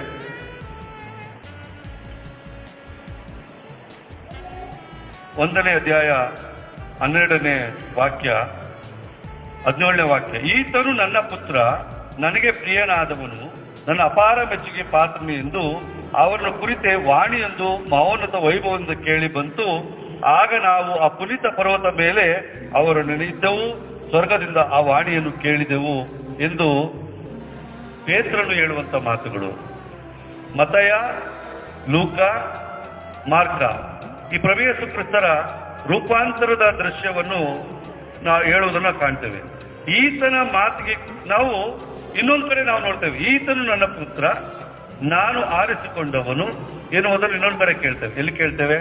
1ನೇ ಅಧ್ಯಾಯ 12ನೇ ವಾಕ್ಯ 17ನೇ ವಾಕ್ಯ. ಈತನು ನನ್ನ ಪುತ್ರ, ನನಗೆ ಪ್ರಿಯನಾದವನು, ನನ್ನ ಅಪಾರ ಮೆಚ್ಚುಗೆ ಪಾತ್ರನು ಎಂದು ಅವರನ್ನು ಕುರಿತೆ ವಾಣಿಯೊಂದು ಮಹೋನ್ನತ ವೈಭವದಿಂದ ಕೇಳಿ ಬಂತು. ಆಗ ನಾವು ಆ ಪುನೀತ ಪರ್ವತ ಮೇಲೆ ಅವರನ್ನು ನೆನೆಯಿದ್ದೆವು, ಸ್ವರ್ಗದಿಂದ ಆ ವಾಣಿಯನ್ನು ಕೇಳಿದೆವು ಎಂದು ಪೇತ್ರನು ಹೇಳುವಂತ ಮಾತುಗಳು. ಮತ್ತಾಯ, ಲೂಕ, ಮಾರ್ಕ ಈ ಪ್ರಭು ಯೇಸು ಕ್ರಿಸ್ತರ ರೂಪಾಂತರದ ದೃಶ್ಯವನ್ನು ನಾವು ಹೇಳುವುದನ್ನ ಕಾಣ್ತೇವೆ. ಈತನ ಮಾತಿಗೆ ನಾವು ಇನ್ನೊಂದು ಕಡೆ ನಾವು ನೋಡ್ತೇವೆ, ಈತನು ನನ್ನ ಪುತ್ರ, ನಾನು ಆರಿಸಿಕೊಂಡವನು ಎನ್ನುವುದನ್ನು ಇನ್ನೊಂದು ಕಡೆ ಕೇಳ್ತೇವೆ. ಎಲ್ಲಿ ಕೇಳ್ತೇವೆ?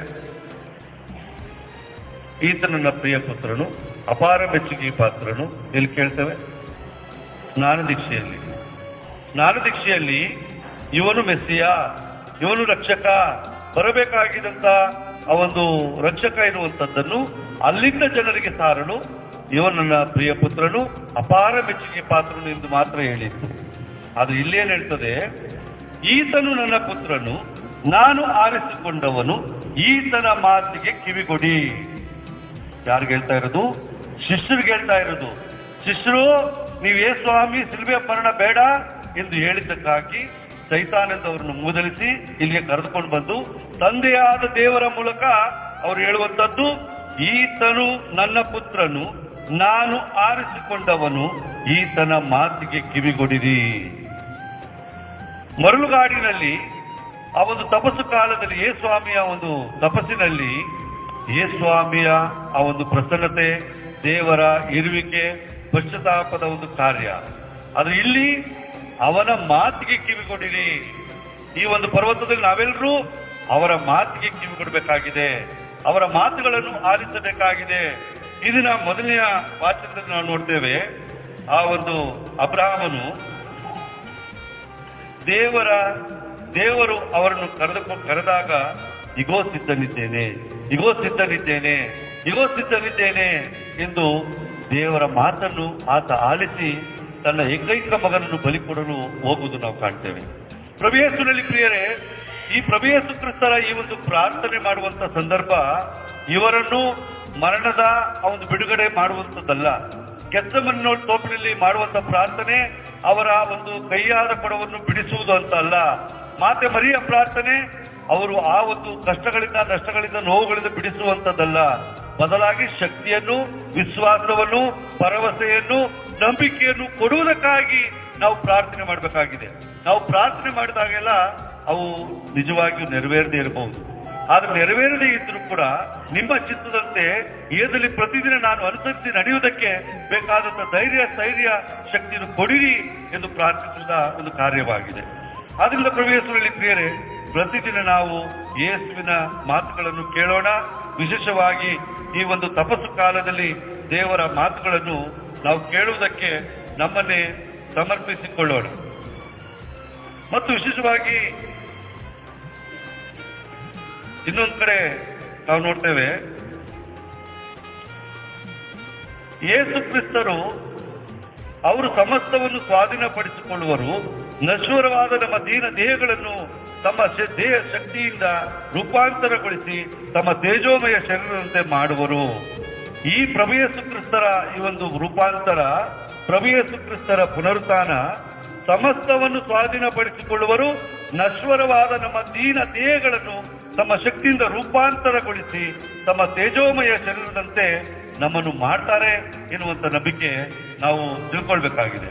ಈತ ನನ್ನ ಪ್ರಿಯ ಪುತ್ರನು, ಅಪಾರ ಮೆಚ್ಚುಗೆ ಪಾತ್ರನು. ಎಲ್ಲಿ ಕೇಳ್ತೇವೆ? ಸ್ನಾನದೀಕ್ಷೆಯಲ್ಲಿ ಇವನು ಮೆಸ್ಸಿಯ, ಇವನು ರಕ್ಷಕ, ಬರಬೇಕಾಗಿದ್ದಂತ ಆ ಒಂದು ರಕ್ಷಕ ಎನ್ನುವಂಥದ್ದನ್ನು ಅಲ್ಲಿಂದ ಜನರಿಗೆ ಸಾರಲು ಇವನು ನನ್ನ ಪ್ರಿಯ ಪುತ್ರನು, ಅಪಾರ ಮೆಚ್ಚುಗೆ ಪಾತ್ರನು ಎಂದು ಮಾತ್ರ ಹೇಳಿತ್ತು. ಅದು ಇಲ್ಲೇನು ಹೇಳ್ತದೆ? ಈತನು ನನ್ನ ಪುತ್ರನು, ನಾನು ಆರಿಸಿಕೊಂಡವನು, ಈತನ ಮಾತಿಗೆ ಕಿವಿಗೊಡಿ. ಯಾರಿಗೆ ಹೇಳ್ತಾ ಇರೋದು? ಶಿಷ್ಯರಿಗೆ ಹೇಳ್ತಾ ಇರೋದು. ಶಿಷ್ಯರು, ನೀವೇ ಸ್ವಾಮಿ ಸಿಲುಬೆ ಮರಣ ಬೇಡ ಎಂದು ಹೇಳಿದ್ದಕ್ಕಾಗಿ ಸೈತಾನದವರನ್ನು ಮೂದಲಿಸಿ ಇಲ್ಲಿಗೆ ಕರೆದುಕೊಂಡು ಬಂದು ತಂದೆಯಾದ ದೇವರ ಮೂಲಕ ಅವರು ಹೇಳುವಂತದ್ದು, ಈತನು ನನ್ನ ಪುತ್ರನು, ನಾನು ಆರಿಸಿಕೊಂಡವನು, ಈತನ ಮಾತಿಗೆ ಕಿವಿಗೊಡಿರಿ. ಮರಳುಗಾಡಿನಲ್ಲಿ ಆ ಒಂದು ತಪಸ್ಸು ಕಾಲದಲ್ಲಿ ಯೇಸ್ವಾಮಿಯ ಒಂದು ತಪಸ್ಸಿನಲ್ಲಿ ಯೇಸ್ವಾಮಿಯ ಆ ಒಂದು ಪ್ರಸನ್ನತೆ, ದೇವರ ಇರುವಿಕೆ, ಪಶ್ಚಾತ್ತಾಪದ ಒಂದು ಕಾರ್ಯ, ಅದು ಇಲ್ಲಿ ಅವನ ಮಾತಿಗೆ ಕಿವಿಗೊಡಿರಿ. ಈ ಒಂದು ಪರ್ವತದಲ್ಲಿ ನಾವೆಲ್ಲರೂ ಅವರ ಮಾತಿಗೆ ಕಿವಿಗೊಡಬೇಕಾಗಿದೆ, ಅವರ ಮಾತುಗಳನ್ನು ಆಲಿಸಬೇಕಾಗಿದೆ. ಇದನ್ನ ಮೊದಲನೆಯ ವಾಚನದಲ್ಲಿ ನಾವು ನೋಡ್ತೇವೆ. ಆ ಒಂದು ಅಬ್ರಹಾಮನು ದೇವರು ಅವರನ್ನು ಕರೆದಾಗ ಇಗೋ ಸಿದ್ಧನಿದ್ದೇನೆ ಎಂದು ದೇವರ ಮಾತನ್ನು ಆತ ಆಲಿಸಿ ತನ್ನ ಏಕೈಕ ಮಗನನ್ನು ಬಲಿ ಕೊಡಲು ಹೋಗುವುದು ನಾವು ಕಾಣ್ತೇವೆ. ಪ್ರಭು ಯೇಸುವಿನಲ್ಲಿ ಪ್ರಿಯರೇ, ಈ ಪ್ರಭು ಯೇಸು ಕ್ರಿಸ್ತರ ಈ ಒಂದು ಪ್ರಾರ್ಥನೆ ಮಾಡುವಂತ ಸಂದರ್ಭ ಇವರನ್ನು ಮರಣದ ಆ ಒಂದು ಬಿಡುಗಡೆ ಮಾಡುವಂತದ್ದಲ್ಲ. ಗೆತ್ಸೆಮನೆ ತೋಪಿನಲ್ಲಿ ಮಾಡುವಂತ ಪ್ರಾರ್ಥನೆ ಅವರ ಒಂದು ಕೈಯಾದ ಕೊಡವನ್ನು ಬಿಡಿಸುವುದು ಅಂತ ಅಲ್ಲ. ಮಾತೆ ಮರಿಯ ಪ್ರಾರ್ಥನೆ ಅವರು ಆ ಒಂದು ಕಷ್ಟಗಳಿಂದ, ನಷ್ಟಗಳಿಂದ, ನೋವುಗಳಿಂದ ಬಿಡಿಸುವಂತದ್ದಲ್ಲ. ಬದಲಾಗಿ ಶಕ್ತಿಯನ್ನು, ವಿಶ್ವಾಸವನ್ನು, ಭರವಸೆಯನ್ನು, ನಂಬಿಕೆಯನ್ನು ಕೊಡುವುದಕ್ಕಾಗಿ ನಾವು ಪ್ರಾರ್ಥನೆ ಮಾಡಬೇಕಾಗಿದೆ. ನಾವು ಪ್ರಾರ್ಥನೆ ಮಾಡಿದಾಗೆಲ್ಲ ಅವು ನಿಜವಾಗಿಯೂ ನೆರವೇರದೇ ಇರಬಹುದು. ಆದ್ರೆ ನೆರವೇರದೇ ಇದ್ರೂ ಕೂಡ ನಿಮ್ಮ ಚಿತ್ತದಂತೆ ಏದಲ್ಲಿ ಪ್ರತಿದಿನ ನಾನು ಅನುಸರಿಸಿ ನಡೆಯುವುದಕ್ಕೆ ಬೇಕಾದಂತ ಧೈರ್ಯ, ಸ್ಥೈರ್ಯ, ಶಕ್ತಿಯನ್ನು ಕೊಡಿರಿ ಎಂದು ಪ್ರಾರ್ಥಿಸುವ ಒಂದು ಕಾರ್ಯವಾಗಿದೆ. ಆದ್ರಿಂದ ಪ್ರಭು ಯೇಸುವಿನಲ್ಲಿ ಪ್ರಿಯರೇ, ಪ್ರತಿದಿನ ನಾವು ಯೇಸುವಿನ ಮಾತುಗಳನ್ನು ಕೇಳೋಣ. ವಿಶೇಷವಾಗಿ ಈ ಒಂದು ತಪಸ್ಸು ಕಾಲದಲ್ಲಿ ದೇವರ ಮಾತುಗಳನ್ನು ನಾವು ಕೇಳುವುದಕ್ಕೆ ನಮ್ಮನ್ನೇ ಸಮರ್ಪಿಸಿಕೊಳ್ಳೋಣ. ಮತ್ತು ವಿಶೇಷವಾಗಿ ಇನ್ನೊಂದು ಕಡೆ ನಾವು ನೋಡ್ತೇವೆ, ಯೇಸು ಕ್ರಿಸ್ತರು ಅವರು ಸಮಸ್ತವನ್ನು ಸ್ವಾಧೀನಪಡಿಸಿಕೊಳ್ಳುವರು, ನಶ್ವರವಾದ ನಮ್ಮ ದೀನ ದೇಹಗಳನ್ನು ತಮ್ಮ ದೇಹ ಶಕ್ತಿಯಿಂದ ರೂಪಾಂತರಗೊಳಿಸಿ ತಮ್ಮ ತೇಜೋಮಯ ಶರೀರದಂತೆ ಮಾಡುವರು. ಈ ಪ್ರಭು ಯೇಸು ಕ್ರಿಸ್ತರ ಈ ಒಂದು ರೂಪಾಂತರ, ಪ್ರಭು ಯೇಸು ಕ್ರಿಸ್ತರ ಪುನರುತ್ಥಾನ ಸಮಸ್ತವನ್ನು ಸ್ವಾಧೀನಪಡಿಸಿಕೊಳ್ಳುವರು, ನಶ್ವರವಾದ ನಮ್ಮ ದೀನ ದೇಹಗಳನ್ನು ತಮ್ಮ ಶಕ್ತಿಯಿಂದ ರೂಪಾಂತರಗೊಳಿಸಿ ತಮ್ಮ ತೇಜೋಮಯ ಶರೀರದಂತೆ ನಮ್ಮನ್ನು ಮಾಡ್ತಾರೆ ಎನ್ನುವಂತ ನಂಬಿಕೆ ನಾವು ತಿಳ್ಕೊಳ್ಬೇಕಾಗಿದೆ.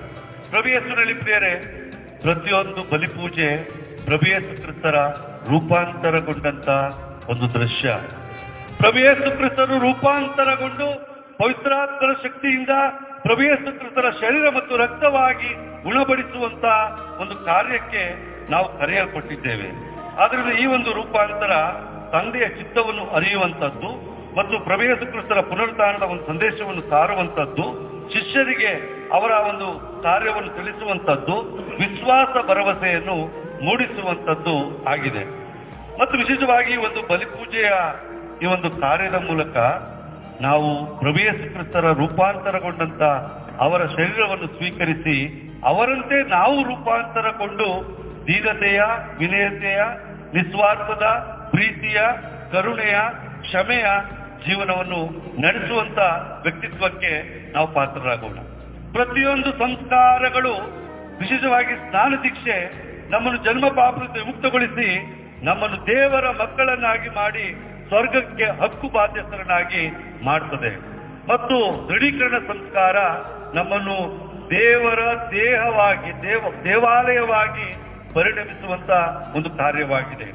ಪ್ರಭು ಯೇಸುವಿನಲ್ಲಿ ಪ್ರಿಯರೇ, ಪ್ರತಿಯೊಂದು ಬಲಿಪೂಜೆ ಪ್ರಭು ಯೇಸು ಕ್ರಿಸ್ತರ ರೂಪಾಂತರಗೊಂಡಂತ ಒಂದು ದೃಶ್ಯ. ಪ್ರಭು ಯೇಸು ಕ್ರಿಸ್ತರು ರೂಪಾಂತರಗೊಂಡು ಪವಿತ್ರಾತ್ಮರ ಶಕ್ತಿಯಿಂದ ಪ್ರಭು ಯೇಸು ಕ್ರಿಸ್ತರ ಶರೀರ ಮತ್ತು ರಕ್ತವಾಗಿ ಗುಣಪಡಿಸುವಂತ ಒಂದು ಕಾರ್ಯಕ್ಕೆ ನಾವು ಕರೆಯಲ್ಪಟ್ಟಿದ್ದೇವೆ. ಆದ್ರಿಂದ ಈ ಒಂದು ರೂಪಾಂತರ ತಂದೆಯ ಚಿತ್ತವನ್ನು ಅರಿಯುವಂತದ್ದು ಮತ್ತು ಪ್ರಭು ಯೇಸು ಕ್ರಿಸ್ತರ ಪುನರುತ್ಥಾನದ ಒಂದು ಸಂದೇಶವನ್ನು ಸಾರುವಂತದ್ದು, ಶಿಷ್ಯರಿಗೆ ಅವರ ಒಂದು ಕಾರ್ಯವನ್ನು ತಿಳಿಸುವಂತದ್ದು, ವಿಶ್ವಾಸ ಭರವಸೆಯನ್ನು ಮೂಡಿಸುವಂತದ್ದು ಆಗಿದೆ. ಮತ್ತು ವಿಶೇಷವಾಗಿ ಒಂದು ಬಲಿಪೂಜೆಯ ಈ ಒಂದು ಕಾರ್ಯದ ಮೂಲಕ ನಾವು ಪ್ರಭು ಯೇಸು ಕ್ರಿಸ್ತರ ರೂಪಾಂತರಗೊಂಡಂತ ಅವರ ಶರೀರವನ್ನು ಸ್ವೀಕರಿಸಿ ಅವರಂತೆ ನಾವು ರೂಪಾಂತರಗೊಂಡು ದೀನತೆಯ, ವಿನಯತೆಯ, ನಿಸ್ವಾರ್ಥದ, ಪ್ರೀತಿಯ, ಕರುಣೆಯ, ಕ್ಷಮೆಯ, ಜೀವನವನ್ನು ನಡೆಸುವಂತ ವ್ಯಕ್ತಿತ್ವಕ್ಕೆ ನಾವು ಪಾತ್ರರಾಗೋಣ. ಪ್ರತಿಯೊಂದು ಸಂಸ್ಕಾರಗಳು, ವಿಶೇಷವಾಗಿ ಸ್ನಾನ ದೀಕ್ಷೆ, ನಮ್ಮನ್ನು ಜನ್ಮ ಪಾಪದಿಂದ ಮುಕ್ತಗೊಳಿಸಿ ನಮ್ಮನ್ನು ದೇವರ ಮಕ್ಕಳನ್ನಾಗಿ ಮಾಡಿ ಸ್ವರ್ಗಕ್ಕೆ ಹಕ್ಕು ಬಾಧ್ಯಸ್ಥರನ್ನಾಗಿ ಮಾಡ್ತದೆ. ಮತ್ತು ದೃಢೀಕರಣ ಸಂಸ್ಕಾರ ನಮ್ಮನ್ನು ದೇವರ ದೇಹವಾಗಿ ದೇವಾಲಯವಾಗಿ ಪರಿಣಮಿಸುವಂತ ಒಂದು ಕಾರ್ಯವಾಗಿದೆ.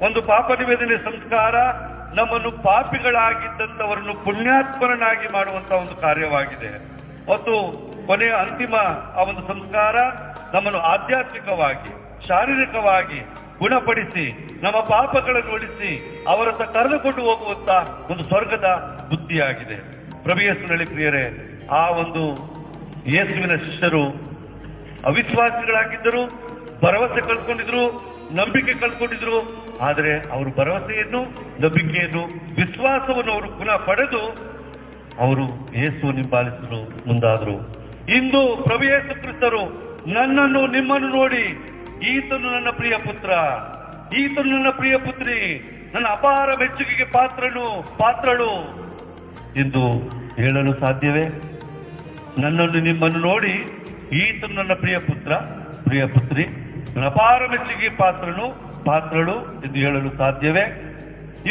ಒಂದು ಪಾಪ ನಿವೇದನೆ ಸಂಸ್ಕಾರ ನಮ್ಮನ್ನು ಪಾಪಿಗಳಾಗಿದ್ದಂಥವರನ್ನು ಪುಣ್ಯಾತ್ಮರನ್ನಾಗಿ ಮಾಡುವಂತ ಒಂದು ಕಾರ್ಯವಾಗಿದೆ. ಮತ್ತು ಕೊನೆಯ ಅಂತಿಮ ಆ ಒಂದು ಸಂಸ್ಕಾರ ನಮ್ಮನ್ನು ಆಧ್ಯಾತ್ಮಿಕವಾಗಿ, ಶಾರೀರಿಕವಾಗಿ ಗುಣಪಡಿಸಿ ನಮ್ಮ ಪಾಪಗಳನ್ನು ಒಳಿಸಿ ಅವರತ್ತ ಕರೆದುಕೊಂಡು ಹೋಗುವಂತ ಒಂದು ಸ್ವರ್ಗದ ಬುದ್ಧಿಯಾಗಿದೆ. ಪ್ರಭು ಯೇಸುವಿನಲ್ಲಿ ಪ್ರಿಯರೇ, ಆ ಒಂದು ಯೇಸುವಿನ ಶಿಷ್ಯರು ಅವಿಶ್ವಾಸಿಗಳಾಗಿದ್ದರು, ಭರವಸೆ ಕಳ್ಕೊಂಡಿದ್ರು, ನಂಬಿಕೆ ಕಳ್ಕೊಂಡಿದ್ರು. ಆದರೆ ಅವರು ಭರವಸೆಯನ್ನು, ನಂಬಿಕೆಯನ್ನು, ವಿಶ್ವಾಸವನ್ನು ಅವರು ಪುನಃ ಪಡೆದು ಅವರು ಯೇಸುವನ್ನು ಹಿಂಬಾಲಿಸಲು ಮುಂದಾದರು. ಇಂದು ಪ್ರಭು ಯೇಸು ಕ್ರಿಸ್ತರು ನನ್ನನ್ನು, ನಿಮ್ಮನ್ನು ನೋಡಿ ಈತನು ನನ್ನ ಪ್ರಿಯ ಪುತ್ರ, ಈತನು ನನ್ನ ಪ್ರಿಯ ಪುತ್ರಿ, ನನ್ನ ಅಪಾರ ಮೆಚ್ಚುಗೆಗೆ ಪಾತ್ರಳು ಎಂದು ಹೇಳಲು ಸಾಧ್ಯವೇ? ನನ್ನನ್ನು, ನಿಮ್ಮನ್ನು ನೋಡಿ ಈತನು ನನ್ನ ಪ್ರಿಯ ಪುತ್ರ, ಪ್ರಿಯ ಪುತ್ರಿ, ನನ್ನ ಅಪಾರ ಮೆಚ್ಚುಗೆಗೆ ಪಾತ್ರಳು ಎಂದು ಹೇಳಲು ಸಾಧ್ಯವೇ?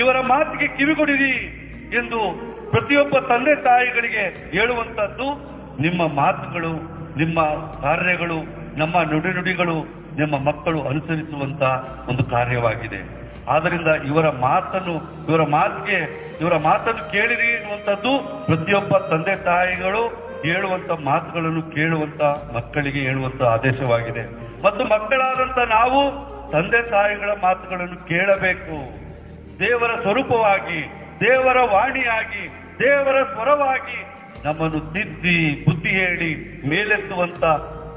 ಇವರ ಮಾತಿಗೆ ಕಿವಿಗೊಡಿರಿ ಎಂದು ಪ್ರತಿಯೊಬ್ಬ ತಂದೆ ತಾಯಿಗಳಿಗೆ ಹೇಳುವಂತದ್ದು ನಿಮ್ಮ ಮಾತುಗಳು, ನಿಮ್ಮ ಕಾರ್ಯಗಳು, ನಮ್ಮ ನುಡಿಗಳು ನಿಮ್ಮ ಮಕ್ಕಳು ಅನುಸರಿಸುವಂತ ಒಂದು ಕಾರ್ಯವಾಗಿದೆ. ಆದ್ದರಿಂದ ಇವರ ಮಾತನ್ನು ಕೇಳಿರಿ ಎನ್ನುವಂಥದ್ದು ಪ್ರತಿಯೊಬ್ಬ ತಂದೆ ತಾಯಿಗಳು ಹೇಳುವಂತ ಮಾತುಗಳನ್ನು ಕೇಳುವಂತ ಮಕ್ಕಳಿಗೆ ಹೇಳುವಂತ ಆದೇಶವಾಗಿದೆ. ಮತ್ತು ಮಕ್ಕಳಾದಂತ ನಾವು ತಂದೆ ತಾಯಿಗಳ ಮಾತುಗಳನ್ನು ಕೇಳಬೇಕು. ದೇವರ ಸ್ವರೂಪವಾಗಿ, ದೇವರ ವಾಣಿಯಾಗಿ, ದೇವರ ಸ್ವರವಾಗಿ ನಮ್ಮನ್ನು ತಿದ್ದಿ ಬುದ್ಧಿ ಹೇಳಿ ಮೇಲೆತ್ತುವಂತ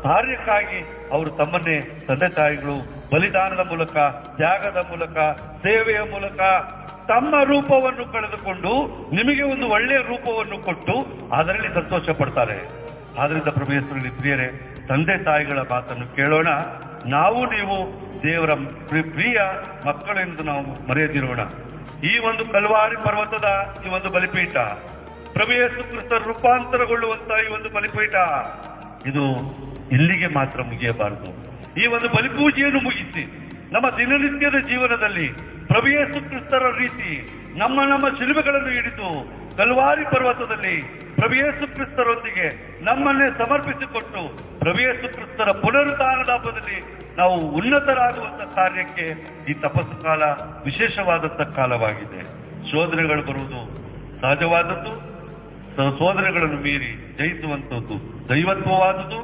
ಕಾರ್ಯಕ್ಕಾಗಿ ಅವರು ತಮ್ಮನ್ನೇ ತಂದೆ ತಾಯಿಗಳು ಬಲಿದಾನದ ಮೂಲಕ, ತ್ಯಾಗದ ಮೂಲಕ, ಸೇವೆಯ ಮೂಲಕ ತಮ್ಮ ರೂಪವನ್ನು ಕಳೆದುಕೊಂಡು ನಿಮಗೆ ಒಂದು ಒಳ್ಳೆಯ ರೂಪವನ್ನು ಕೊಟ್ಟು ಅದರಲ್ಲಿ ಸಂತೋಷ ಪಡ್ತಾರೆ. ಆದ್ರಿಂದ ಪ್ರಭು ಯೇಸುವಿನಲ್ಲಿ ಪ್ರಿಯರೇ, ತಂದೆ ತಾಯಿಗಳ ಮಾತನ್ನು ಕೇಳೋಣ. ನಾವು ನೀವು ದೇವರ ಪ್ರಿಯ ಮಕ್ಕಳೆಂದು ನಾವು ಮರೆಯದಿರೋಣ. ಈ ಒಂದು ಕಲ್ವಾರಿ ಪರ್ವತದ ಈ ಒಂದು ಬಲಿಪೀಠ, ಪ್ರಭು ಯೇಸು ಕ್ರಿಸ್ತ ರೂಪಾಂತರಗೊಳ್ಳುವಂತ ಈ ಒಂದು ಬಲಿಪೀಠ, ಇದು ಇಲ್ಲಿಗೆ ಮಾತ್ರ ಮುಗಿಯಬಾರದು. ಈ ಒಂದು ಬಲಿಪೂಜೆಯನ್ನು ಮುಗಿಸಿ ನಮ್ಮ ದಿನನಿತ್ಯದ ಜೀವನದಲ್ಲಿ ಪ್ರಭು ಯೇಸು ಕ್ರಿಸ್ತರ ರೀತಿ ನಮ್ಮ ಶಿಲುಬೆಗಳನ್ನು ಹಿಡಿದು ಕಲ್ವಾರಿ ಪರ್ವತದಲ್ಲಿ ಪ್ರಭು ಯೇಸು ಕ್ರಿಸ್ತರೊಂದಿಗೆ ನಮ್ಮನ್ನೇ ಸಮರ್ಪಿಸಿಕೊಟ್ಟು ಪ್ರಭು ಯೇಸು ಕ್ರಿಸ್ತರ ಪುನರುತ್ಥಾನದ ಹಬ್ಬದಲ್ಲಿ ನಾವು ಉನ್ನತರಾಗುವಂತ ಕಾರ್ಯಕ್ಕೆ ಈ ತಪಸ್ಸು ಕಾಲ ವಿಶೇಷವಾದಂತ ಕಾಲವಾಗಿದೆ. ಶೋಧನೆಗಳು ಬರುವುದು ಸಹಜವಾದದ್ದು, ಸೋದನೆಗಳನ್ನು ಮೀರಿ ಜಯಿಸುವಂತದ್ದು ದೈವತ್ವವಾದುದು.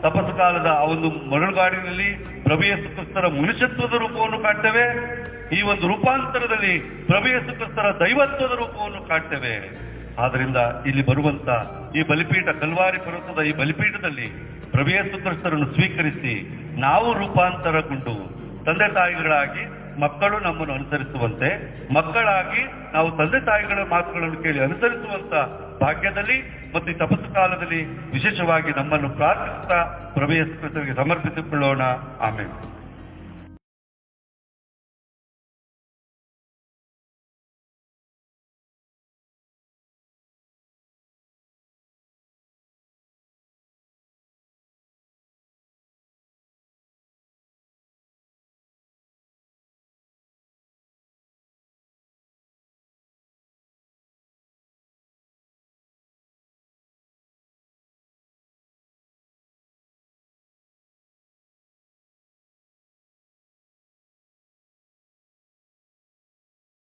ತಪಸ್ಸು ಕಾಲದ ಆ ಒಂದು ಮರಳುಗಾಡಿನಲ್ಲಿ ಪ್ರಭು ಯೇಸು ಕ್ರಿಸ್ತರ ಮನುಷ್ಯತ್ವದ ರೂಪವನ್ನು ಕಾಣ್ತೇವೆ. ಈ ಒಂದು ರೂಪಾಂತರದಲ್ಲಿ ಪ್ರಭು ಯೇಸು ಕ್ರಿಸ್ತರ ದೈವತ್ವದ ರೂಪವನ್ನು ಕಾಣ್ತೇವೆ. ಆದ್ರಿಂದ ಇಲ್ಲಿ ಬರುವಂತ ಈ ಬಲಿಪೀಠ, ಕಲ್ವಾರಿ ಪರ್ವತದ ಈ ಬಲಿಪೀಠದಲ್ಲಿ ಪ್ರಭು ಯೇಸು ಕ್ರಿಸ್ತರನ್ನು ಸ್ವೀಕರಿಸಿ ನಾವು ರೂಪಾಂತರಗೊಂಡು ತಂದೆ ತಾಯಿಗಳಾಗಿ ಮಕ್ಕಳು ನಮ್ಮನ್ನು ಅನುಸರಿಸುವಂತೆ, ಮಕ್ಕಳಾಗಿ ನಾವು ತಂದೆ ತಾಯಿಗಳ ಮಾತುಗಳನ್ನು ಕೇಳಿ ಅನುಸರಿಸುವಂತ ಭಾಗ್ಯದಲ್ಲಿ ಮತ್ತು ಈ ತಪಸ್ಸು ಕಾಲದಲ್ಲಿ ವಿಶೇಷವಾಗಿ ನಮ್ಮನ್ನು ಪ್ರಾರ್ಥಿಸುತ್ತಾ ಪ್ರಭು ಯೇಸು ಕ್ರಿಸ್ತರಿಗೆ ಸಮರ್ಪಿಸಿಕೊಳ್ಳೋಣ. ಆಮೇಲೆ